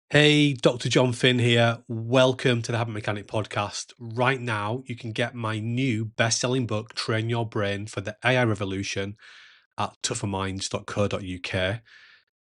Hey, Dr. Jon Finn here. Welcome to the Habit Mechanic podcast. Right now, you can get my new best-selling book, Train Your Brain for the AI Revolution, at tougherminds.co.uk.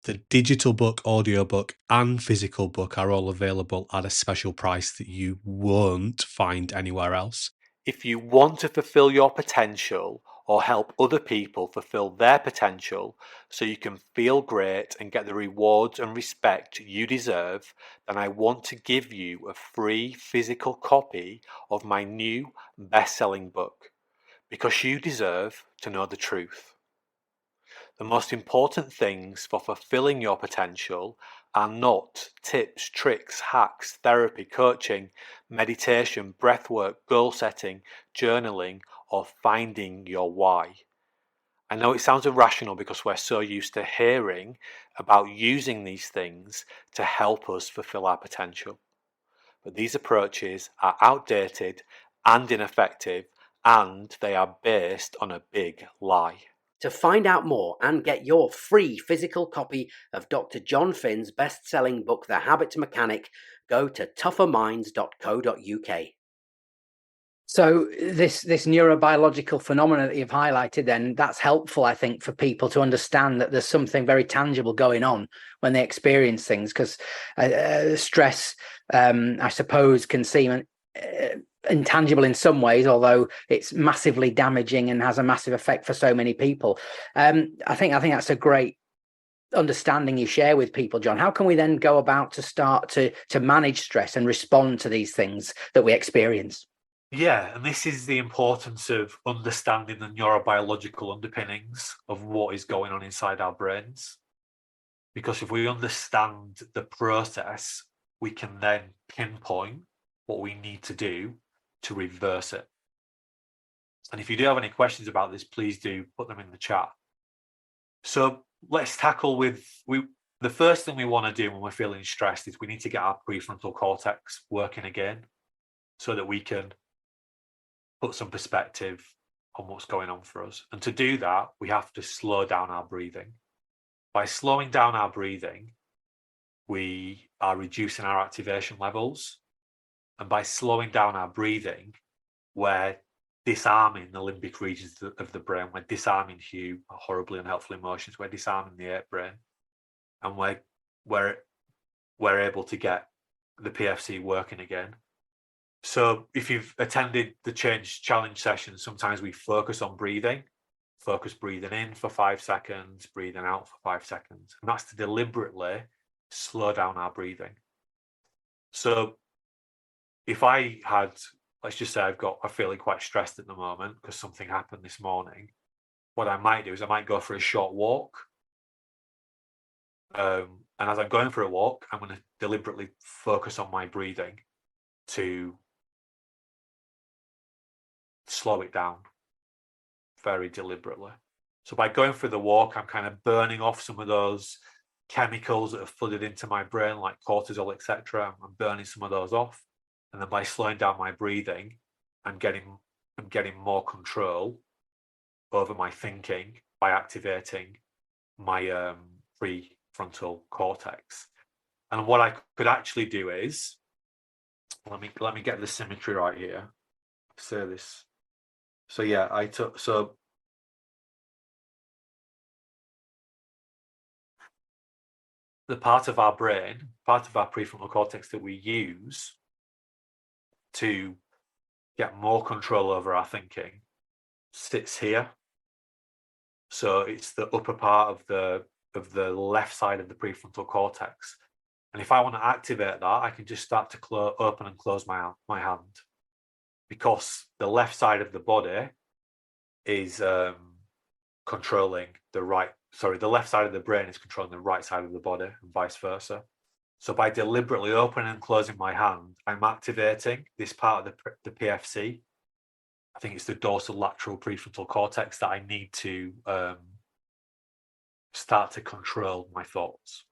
The digital book, audiobook, and physical book are all available at a special price that you won't find anywhere else. If you want to fulfill your potential or help other people fulfill their potential so you can feel great and get the rewards and respect you deserve, then I want to give you a free physical copy of my new best-selling book because you deserve to know the truth. The most important things for fulfilling your potential are not tips, tricks, hacks, therapy, coaching, meditation, breathwork, goal setting, journaling, or finding your why. I know it sounds irrational because we're so used to hearing about using these things to help us fulfill our potential. But these approaches are outdated and ineffective, and they are based on a big lie. To find out more and get your free physical copy of Dr. Jon Finn's best-selling book, The Habit Mechanic, go to tougherminds.co.uk. So this neurobiological phenomena that you've highlighted, then that's helpful, I think, for people to understand that there's something very tangible going on when they experience things, because stress, I suppose, can seem intangible in some ways, although it's massively damaging and has a massive effect for so many people. I think that's a great understanding you share with people, Jon. How can we then go about to start to manage stress and respond to these things that we experience? Yeah, and this is the importance of understanding the neurobiological underpinnings of what is going on inside our brains. Because if we understand the process, we can then pinpoint what we need to do to reverse it. And if you do have any questions about this, please do put them in the chat. So let's tackle the first thing we want to do when we're feeling stressed is we need to get our prefrontal cortex working again so that we can put some perspective on what's going on for us. And to do that, we have to slow down our breathing. By slowing down our breathing, we are reducing our activation levels. And by slowing down our breathing, we're disarming the limbic regions of the brain. We're disarming horribly unhelpful emotions. We're disarming the ape brain. And we're able to get the PFC working again. So if you've attended the change challenge sessions, sometimes we focus on breathing, focus breathing in for 5 seconds, breathing out for 5 seconds. And that's to deliberately slow down our breathing. So if I had, let's just say I'm feeling quite stressed at the moment because something happened this morning, what I might do is I might go for a short walk. And as I'm going for a walk, I'm going to deliberately focus on my breathing to slow it down very deliberately. So by going for the walk, I'm kind of burning off some of those chemicals that have flooded into my brain, like cortisol, etc. I'm burning some of those off. And then by slowing down my breathing, I'm getting more control over my thinking by activating my prefrontal cortex. And what I could actually do is, let me get the symmetry right here. Say this. So yeah, the part of our brain, part of our prefrontal cortex that we use to get more control over our thinking sits here. So it's the upper part of the left side of the prefrontal cortex. And if I want to activate that, I can just start to open and close my hand, because the left side of the body is controlling the left side of the brain is controlling the right side of the body, and vice versa. So by deliberately opening and closing my hand, I'm activating this part of the PFC. I think it's the dorsolateral prefrontal cortex that I need to start to control my thoughts.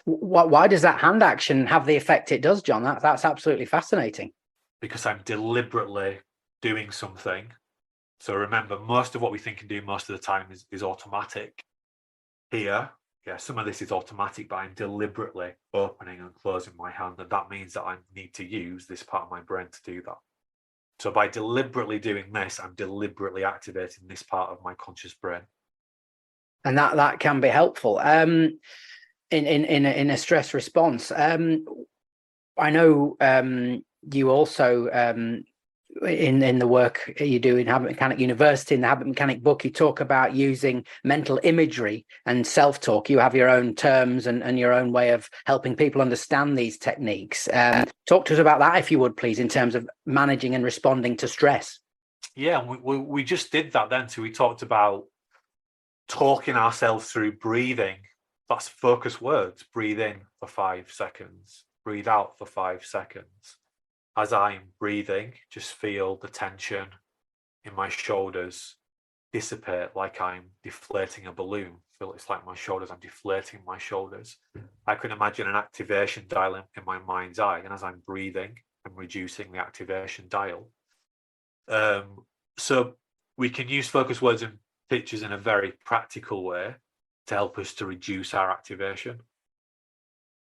Why does that hand action have the effect it does, Jon? That's absolutely fascinating. Because I'm deliberately doing something. So remember, most of what we think and do most of the time is automatic. Here, Yeah, some of this is automatic, but I'm deliberately opening and closing my hand, and that means that I need to use this part of my brain to do that. So by deliberately doing this, I'm deliberately activating this part of my conscious brain. And that can be helpful in a stress response. I know you also in the work you do in Habit Mechanic University, in the Habit Mechanic book, you talk about using mental imagery and self-talk. You have your own terms and your own way of helping people understand these techniques. Talk to us about that, if you would, please, in terms of managing and responding to stress. Yeah, we just did that then. So we talked about talking ourselves through breathing. That's focus words. Breathe in for 5 seconds. Breathe out for 5 seconds. As I'm breathing, just feel the tension in my shoulders dissipate like I'm deflating a balloon. Feel it's like my shoulders, I'm deflating my shoulders. I can imagine an activation dial in my mind's eye, and as I'm breathing, I'm reducing the activation dial. So we can use focus words and pictures in a very practical way to help us to reduce our activation.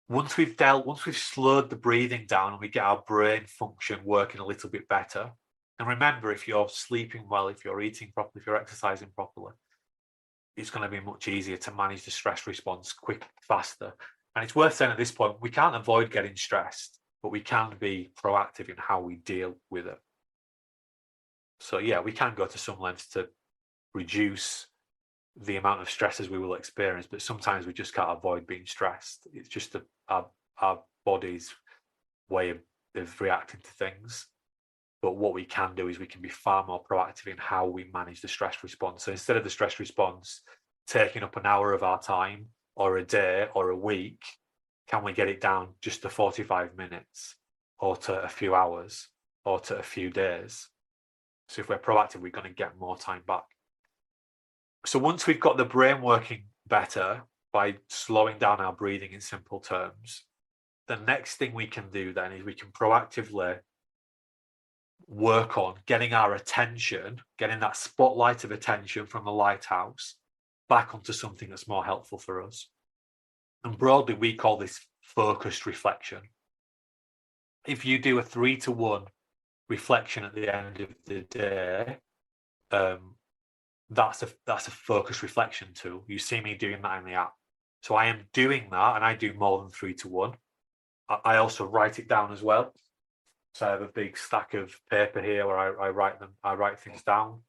Once we've slowed the breathing down and we get our brain function working a little bit better, and remember, if you're sleeping well, if you're eating properly, if you're exercising properly, it's going to be much easier to manage the stress response faster. And it's worth saying at this point, we can't avoid getting stressed, but we can be proactive in how we deal with it. So yeah, we can go to some lengths to reduce the amount of stresses we will experience, but sometimes we just can't avoid being stressed. It's just our body's way of reacting to things. But what we can do is we can be far more proactive in how we manage the stress response. So instead of the stress response taking up an hour of our time or a day or a week, can we get it down just to 45 minutes or to a few hours or to a few days? So if we're proactive, we're going to get more time back. So once we've got the brain working better by slowing down our breathing in simple terms, the next thing we can do then is we can proactively work on getting our attention, getting that spotlight of attention from the lighthouse back onto something that's more helpful for us. And broadly, we call this focused reflection. If you do a 3-to-1 reflection at the end of the day, that's a focused reflection tool. You see me doing that in the app. So I am doing that, and I do more than 3-to-1. I also write it down as well. So I have a big stack of paper here where I write things down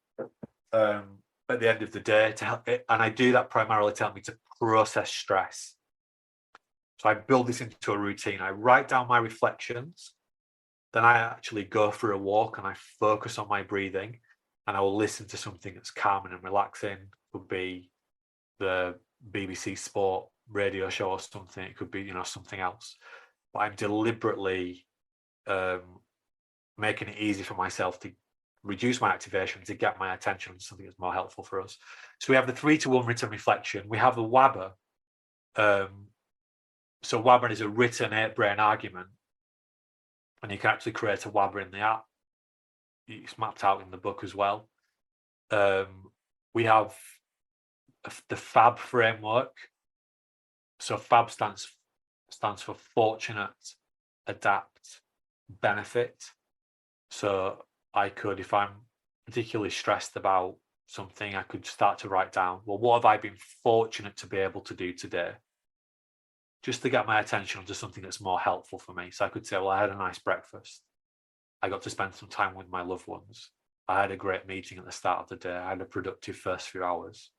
at the end of the day to help it. And I do that primarily to help me to process stress. So I build this into a routine. I write down my reflections. Then I actually go for a walk and I focus on my breathing, and I will listen to something that's calming and relaxing. It could be the BBC Sport radio show or something. It could be, something else. But I'm deliberately making it easy for myself to reduce my activation, to get my attention on something that's more helpful for us. So we have the 3-to-1 written reflection. We have the WABA. So WABA is a written 8-brain argument, and you can actually create a WABA in the app. It's mapped out in the book as well. We have the FAB framework. So FAB stands for fortunate, adapt, benefit. So I could, if I'm particularly stressed about something, I could start to write down, well, what have I been fortunate to be able to do today? Just to get my attention onto something that's more helpful for me. So I could say, well, I had a nice breakfast. I got to spend some time with my loved ones. I had a great meeting at the start of the day. I had a productive first few hours.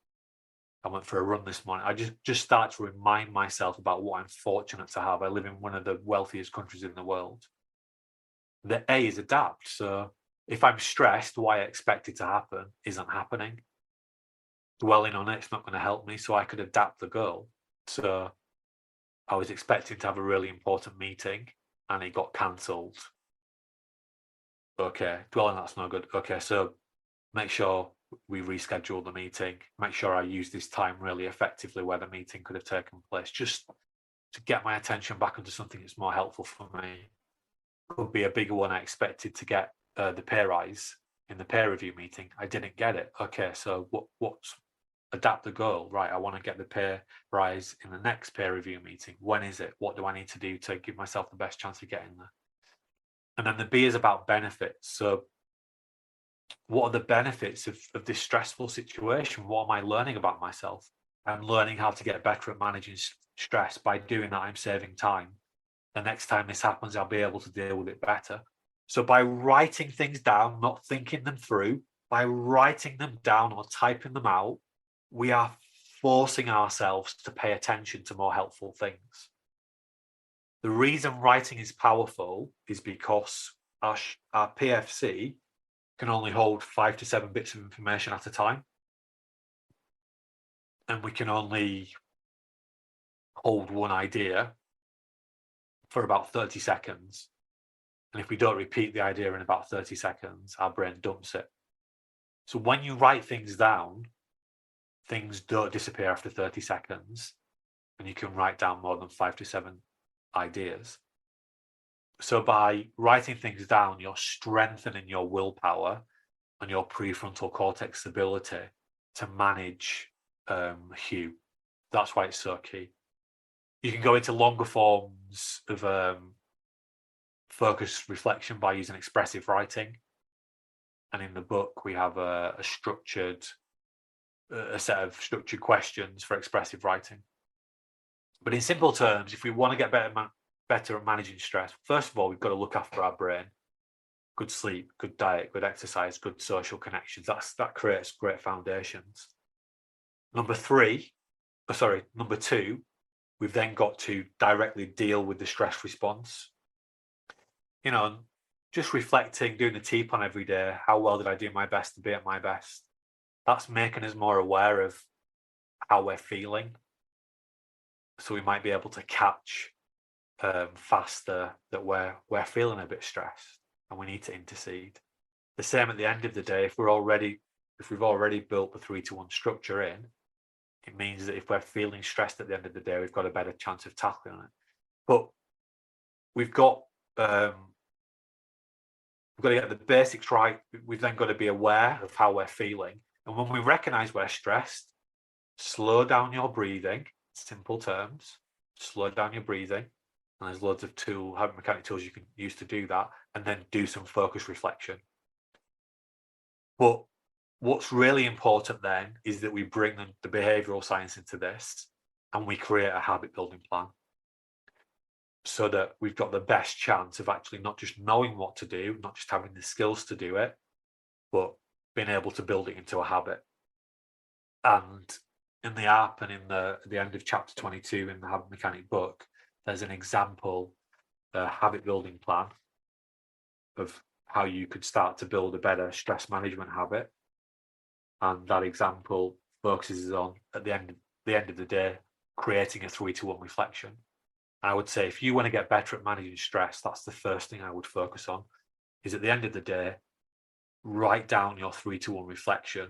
I went for a run this morning. I just start to remind myself about what I'm fortunate to have. I live in one of the wealthiest countries in the world. The A is adapt. So if I'm stressed, what I expected to happen isn't happening. Dwelling on it's not going to help me, so I could adapt the goal. So I was expecting to have a really important meeting and it got cancelled. Okay, dwelling that's no good. Okay, so make sure we reschedule the meeting. Make sure I use this time really effectively where the meeting could have taken place, just to get my attention back onto something that's more helpful for me. Could be a bigger one. I expected to get the pay rise in the peer review meeting. I didn't get it. Okay, so adapt the goal. Right, I want to get the pay rise in the next peer review meeting. When is it? What do I need to do to give myself the best chance of getting there? And then the B is about benefits. So what are the benefits of this stressful situation? What am I learning about myself? I'm learning how to get better at managing stress. By doing that, I'm saving time. The next time this happens, I'll be able to deal with it better. So by writing things down, not thinking them through, by writing them down or typing them out, we are forcing ourselves to pay attention to more helpful things. The reason writing is powerful is because our PFC can only hold 5 to 7 bits of information at a time. And we can only hold one idea for about 30 seconds. And if we don't repeat the idea in about 30 seconds, our brain dumps it. So when you write things down, things don't disappear after 30 seconds, and you can write down more than 5 to 7 ideas. So by writing things down, you're strengthening your willpower and your prefrontal cortex ability to manage hue. That's why it's so key. You can go into longer forms of focused reflection by using expressive writing. And in the book, we have a set of structured questions for expressive writing. But in simple terms, if we want to get better at managing stress, first of all, we've got to look after our brain. Good sleep, good diet, good exercise, good social connections. That creates great foundations. Number two, we've then got to directly deal with the stress response. Just reflecting, doing the T-PON every day. How well did I do my best to be at my best? That's making us more aware of how we're feeling. So we might be able to catch faster that we're feeling a bit stressed and we need to intercede. The same at the end of the day, if we've already built the 3-to-1 structure in, it means that if we're feeling stressed at the end of the day, we've got a better chance of tackling it. But we've got to get the basics right. We've then got to be aware of how we're feeling. And when we recognize we're stressed, slow down your breathing, simple terms, slow down your breathing. And there's loads of habit mechanic tools you can use to do that, and then do some focused reflection. But what's really important then is that we bring the behavioral science into this, and we create a habit building plan so that we've got the best chance of actually not just knowing what to do, not just having the skills to do it, but being able to build it into a habit. And in the app and in the end of chapter 22 in the Habit Mechanic book, there's an example habit building plan of how you could start to build a better stress management habit. And that example focuses on, at the end of the day, creating a 3-to-1 reflection. And I would say if you want to get better at managing stress, that's the first thing I would focus on, is at the end of the day, write down your 3-to-1 reflection.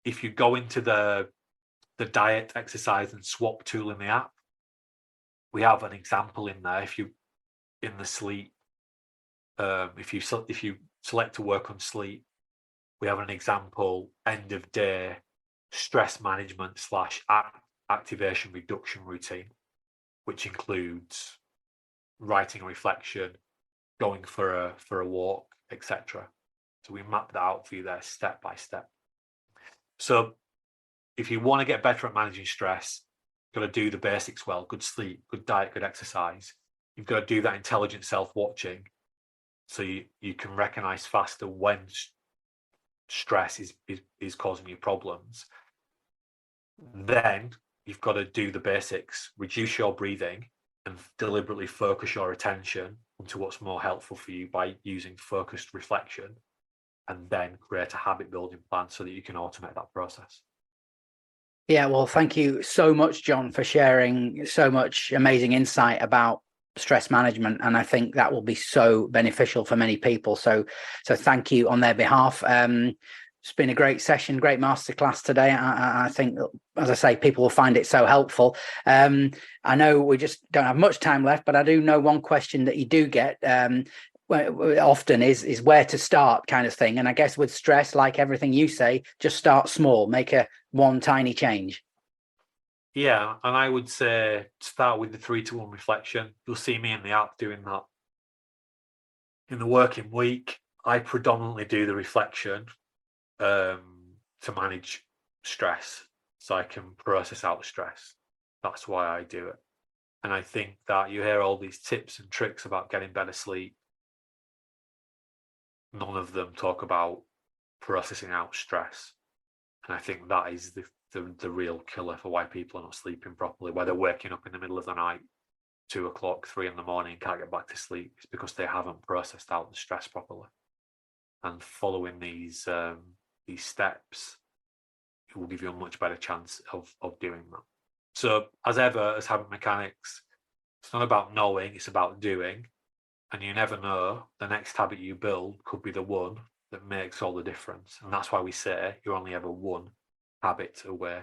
If you go into the diet, exercise and swap tool in the app, we have an example in there. If you in the sleep, if you select to work on sleep, we have an example end of day stress management / activation reduction routine, which includes writing a reflection, going for a walk, etc. So we map that out for you there step by step. So if you want to get better at managing stress, you've got to do the basics well: good sleep, good diet, good exercise. You've got to do that intelligent self-watching, so you can recognize faster when stress is causing you problems. Then you've got to do the basics: reduce your breathing and deliberately focus your attention onto what's more helpful for you by using focused reflection, and then create a habit building plan so that you can automate that process. Yeah, well, thank you so much, Jon, for sharing so much amazing insight about stress management, and I think that will be so beneficial for many people. So thank you on their behalf. It's been a great session, great masterclass today. I think, as I say, people will find it so helpful. I know we just don't have much time left, but I do know one question that you do get. often is where to start kind of thing. And I guess with stress, like everything you say, just start small, make one tiny change. Yeah, and I would say start with the 3-to-1 reflection. You'll see me in the app doing that. In the working week, I predominantly do the reflection to manage stress, so I can process out the stress. That's why I do it. And I think that you hear all these tips and tricks about getting better sleep. None of them talk about processing out stress. And I think that is the real killer for why people are not sleeping properly, why they're waking up in the middle of the night, 2 o'clock, 3 in the morning, can't get back to sleep. It's because they haven't processed out the stress properly. And following these steps, it will give you a much better chance of doing that. So as ever, as habit mechanics, it's not about knowing, it's about doing. And you never know, the next habit you build could be the one that makes all the difference. And that's why we say you're only ever one habit away.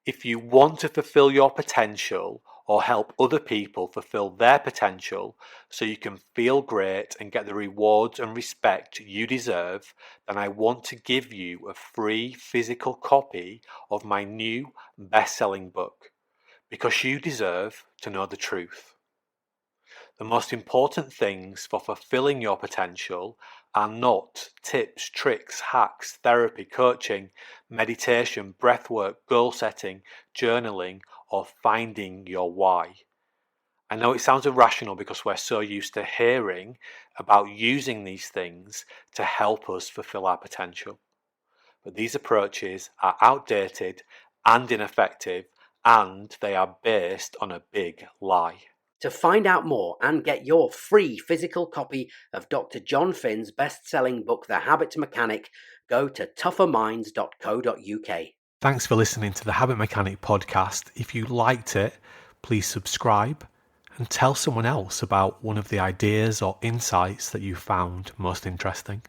If you want to fulfill your potential or help other people fulfill their potential so you can feel great and get the rewards and respect you deserve, then I want to give you a free physical copy of my new best-selling book, Because You Deserve to Know the Truth. The most important things for fulfilling your potential are not tips, tricks, hacks, therapy, coaching, meditation, breathwork, goal setting, journaling, or finding your why. I know it sounds irrational because we're so used to hearing about using these things to help us fulfill our potential. But these approaches are outdated and ineffective, and they are based on a big lie. To find out more and get your free physical copy of Dr. Jon Finn's best-selling book, The Habit Mechanic, go to tougherminds.co.uk. Thanks for listening to the Habit Mechanic podcast. If you liked it, please subscribe and tell someone else about one of the ideas or insights that you found most interesting.